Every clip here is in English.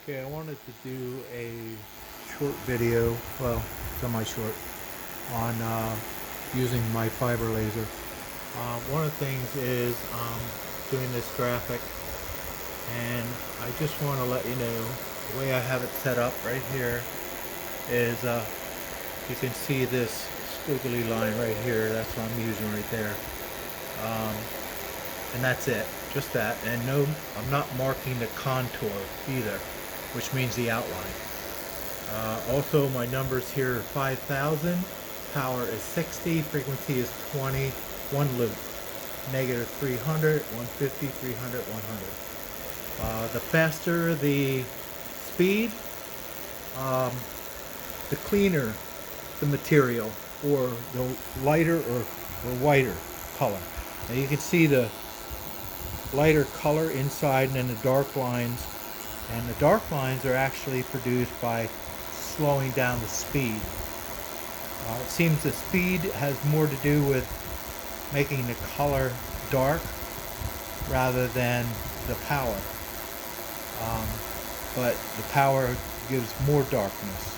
Okay, I wanted to do a short video, well, semi-short, on using my fiber laser. One of the things is doing this graphic, and I just want to let you know the way I have it set up right here is you can see this squiggly line right here. That's what I'm using right there. Um, and that's it, just that. And no, I'm not marking the contour either, which means the outline. Also, my numbers here are 5,000, power is 60, frequency is 20, one loop, negative 300, 150, 300, 100. The faster the speed, the cleaner the material, or the lighter or whiter color. Now you can see the lighter color inside and then the dark lines. And the dark lines are actually produced by slowing down the speed. It seems the speed has more to do with making the color dark rather than the power. But the power gives more darkness.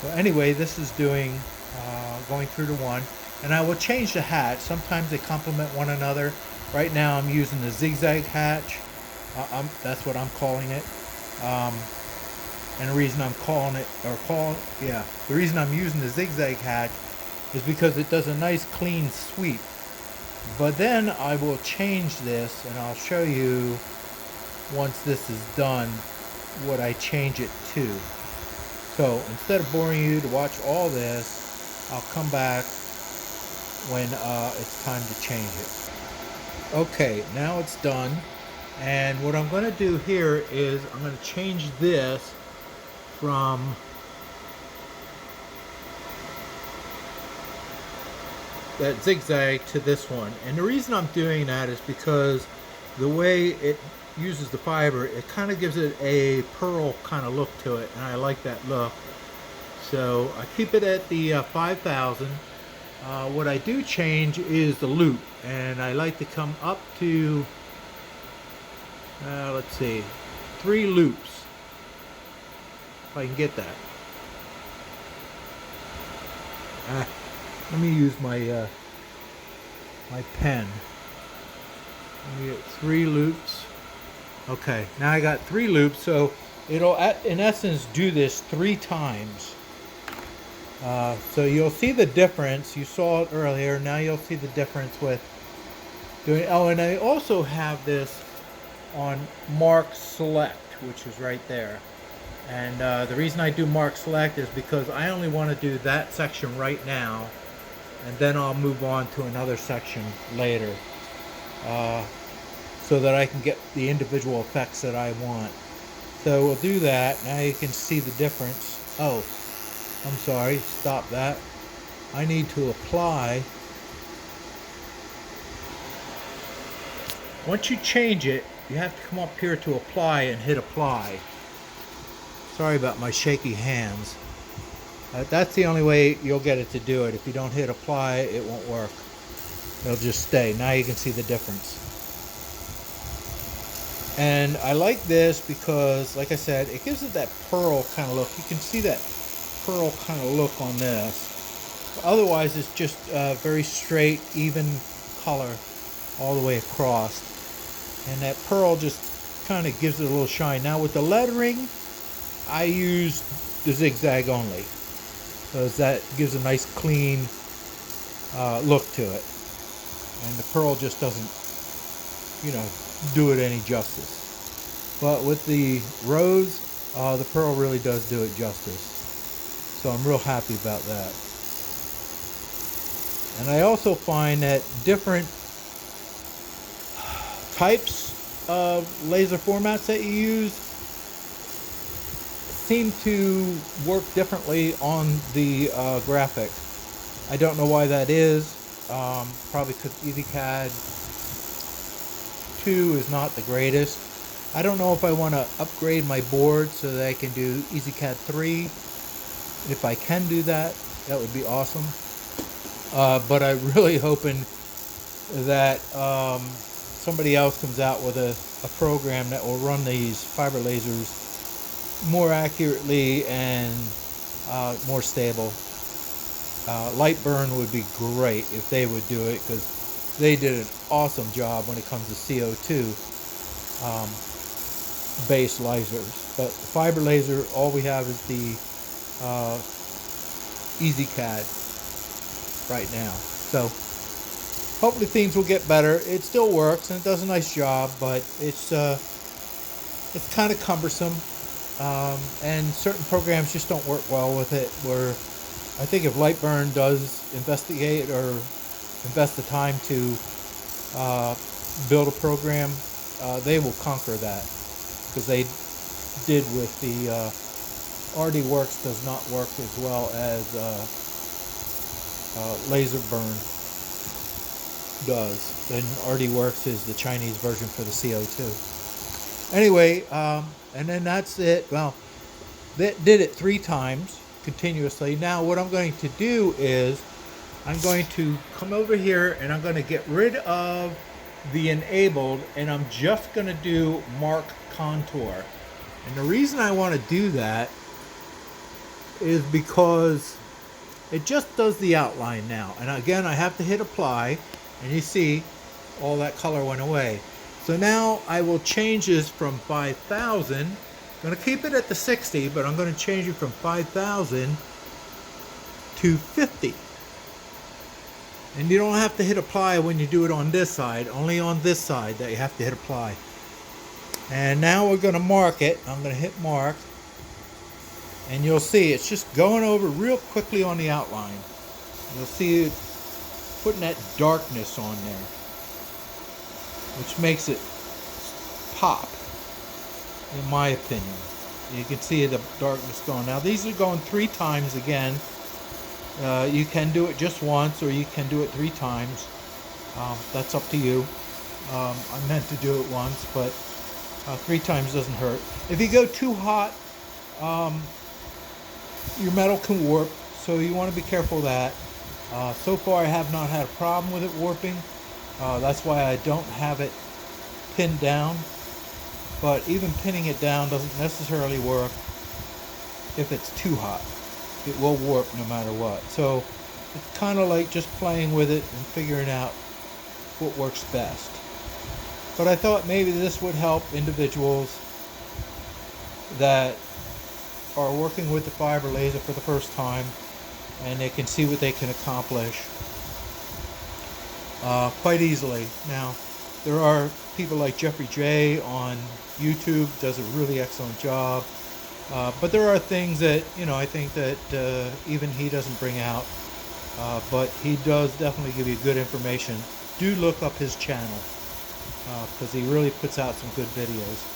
So anyway, this is doing going through the one, and I will change the hatch. Sometimes they complement one another. Right now I'm using the zigzag hatch. That's what I'm calling it. And the reason I'm calling it, the reason I'm using the zigzag hatch is because it does a nice clean sweep. But then I will change this, and I'll show you once this is done what I change it to. So instead of boring you to watch all this, I'll come back when it's time to change it. Okay, now it's done. And what I'm going to do here is I'm going to change this from that zigzag to this one. And the reason I'm doing that is because the way it uses the fiber, it kind of gives it a pearl kind of look to it, and I like that look. So I keep it at the 5,000. What I do change is the loop, and I like to come up to let's see, 3 loops, if I can get that. Let me use my my pen. Let me get 3 loops. Okay, now I got 3 loops, so it'll in essence do this 3 times. So you'll see the difference. You saw it earlier. Now you'll see the difference with doing. Oh, and I also have this on Mark Select, which is right there. And the reason I do Mark Select is because I only want to do that section right now, and then I'll move on to another section later, so that I can get the individual effects that I want. So we'll do that. Now you can see the difference. Oh, I'm sorry, stop that. I need to apply. Once you change it, you have to come up here to apply and hit apply. Sorry about my shaky hands. That's the only way you'll get it to do it. If you don't hit apply, it won't work. It'll just stay. Now you can see the difference. And I like this because, like I said, it gives it that pearl kind of look. You can see that pearl kind of look on this. Otherwise, it's just very straight, even color all the way across. And that pearl just kind of gives it a little shine. Now with the lettering, I use the zigzag only, because that gives a nice clean look to it. And the pearl just doesn't, do it any justice. But with the rose, the pearl really does do it justice. So I'm real happy about that. And I also find that different types of laser formats that you use seem to work differently on the graphic. I don't know why that is. Probably because Ezcad 2 is not the greatest. I don't know if I want to upgrade my board so that I can do Ezcad 3. If I can do that, that would be awesome. But I'm really hoping that somebody else comes out with a program that will run these fiber lasers more accurately and more stable. Light burn would be great if they would do it, because they did an awesome job when it comes to CO2 based lasers. But the fiber laser, all we have is the Ezcad right now. So hopefully things will get better. It still works and it does a nice job, but it's kind of cumbersome, and certain programs just don't work well with it. Where I think if Lightburn does investigate or invest the time to build a program, they will conquer that, because they did with the RD Works does not work as well as Laser Burn does. Then RD Works is the Chinese version for the CO2. Anyway, and then that's it. Well, they did it 3 times continuously. Now what I'm going to do is I'm going to come over here and I'm going to get rid of the enabled, and I'm just going to do mark contour. And the reason I want to do that is because it just does the outline now. And again, I have to hit apply, and you see all that color went away. So now I will change this from 5,000. I'm going to keep it at the 60, but I'm going to change it from 5,000 to 50. And you don't have to hit apply when you do it on this side, only on this side that you have to hit apply. And now we're going to mark it. I'm going to hit mark, and you'll see it's just going over real quickly on the outline. You'll see it putting that darkness on there, which makes it pop, in my opinion. You can see the darkness going. Now these are going 3 times again. You can do it just once, or you can do it 3 times. That's up to you. I meant to do it once, but 3 times doesn't hurt. If you go too hot, your metal can warp, so you want to be careful of that. So far I have not had a problem with it warping. That's why I don't have it pinned down. But even pinning it down doesn't necessarily work if it's too hot. It will warp no matter what. So it's kind of like just playing with it and figuring out what works best. But I thought maybe this would help individuals that are working with the fiber laser for the first time, and they can see what they can accomplish quite easily. Now, there are people like Jeffrey J on YouTube, does a really excellent job. But there are things that, I think that even he doesn't bring out. But he does definitely give you good information. Do look up his channel, because he really puts out some good videos.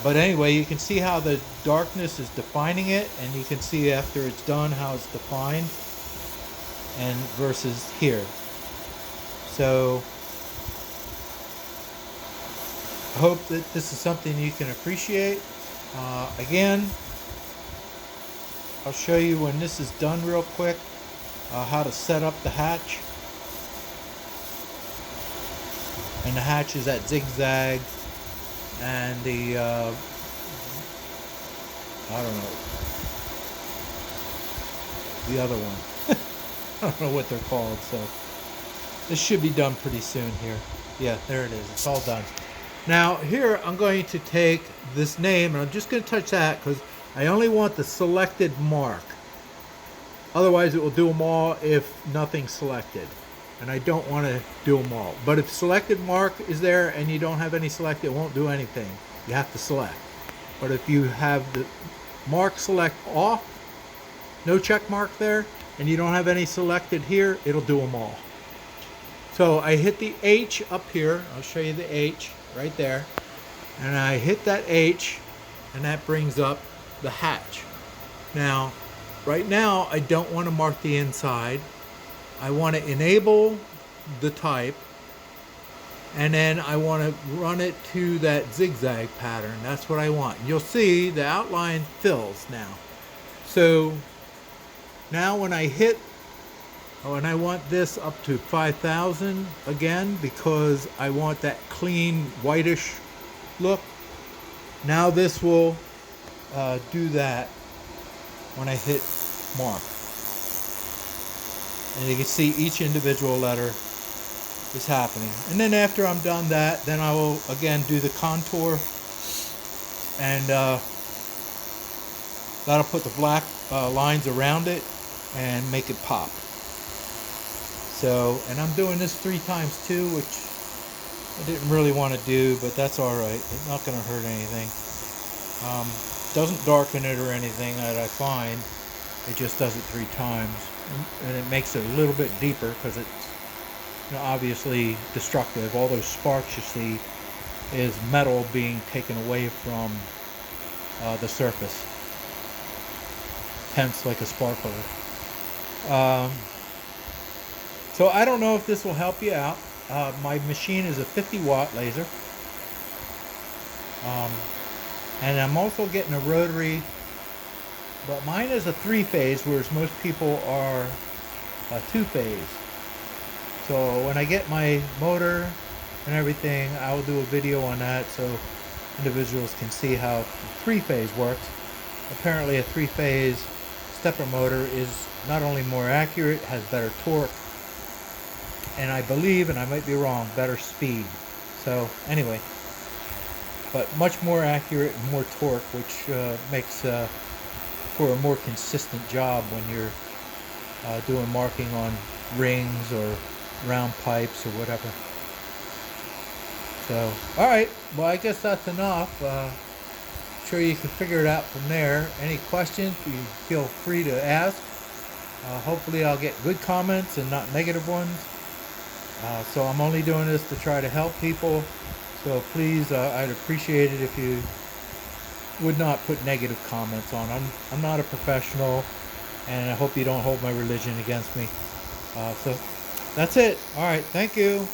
But anyway, you can see how the darkness is defining it, and you can see after it's done how it's defined and versus here. So I hope that this is something you can appreciate. Again, I'll show you when this is done real quick, how to set up the hatch. And the hatch is at zigzag, and the I don't know, the other one. I don't know what they're called. So this should be done pretty soon here. Yeah, there it is. It's all done. Now here I'm going to take this name, and I'm just going to touch that because I only want the selected mark. Otherwise it will do them all if nothing's selected. And I don't want to do them all. But if selected mark is there and you don't have any selected, it won't do anything. You have to select. But if you have the mark select off, no check mark there, and you don't have any selected here, it'll do them all. So I hit the H up here. I'll show you the H right there. And I hit that H, and that brings up the hatch. Now, right now, I don't want to mark the inside. I want to enable the type, and then I want to run it to that zigzag pattern. That's what I want. You'll see the outline fills now. So now when I hit, and I want this up to 5,000 again, because I want that clean whitish look. Now this will do that when I hit mark. And you can see each individual letter is happening. And then after I'm done that, then I will again do the contour, and that'll put the black lines around it and make it pop. So, and I'm doing this 3 times too, which I didn't really want to do, but that's all right. It's not going to hurt anything. Doesn't darken it or anything that I find. It just does it 3 times, and it makes it a little bit deeper because it's, you know, obviously destructive. All those sparks you see is metal being taken away from the surface, hence like a sparkler. So I don't know if this will help you out. My machine is a 50-watt laser, and I'm also getting a rotary, but mine is a 3-phase, whereas most people are a 2-phase. So when I get my motor and everything, I will do a video on that so individuals can see how 3-phase works. Apparently a 3-phase stepper motor is not only more accurate, has better torque, and I believe, and I might be wrong, better speed. So anyway, but much more accurate and more torque, which makes for a more consistent job when you're doing marking on rings or round pipes or whatever. So, all right, well, I guess that's enough. Sure you can figure it out from there. Any questions, you feel free to ask. Hopefully I'll get good comments and not negative ones. So I'm only doing this to try to help people. So please, I'd appreciate it if you would not put negative comments on. I'm not a professional, and I hope you don't hold my religion against me. So that's it. All right, thank you.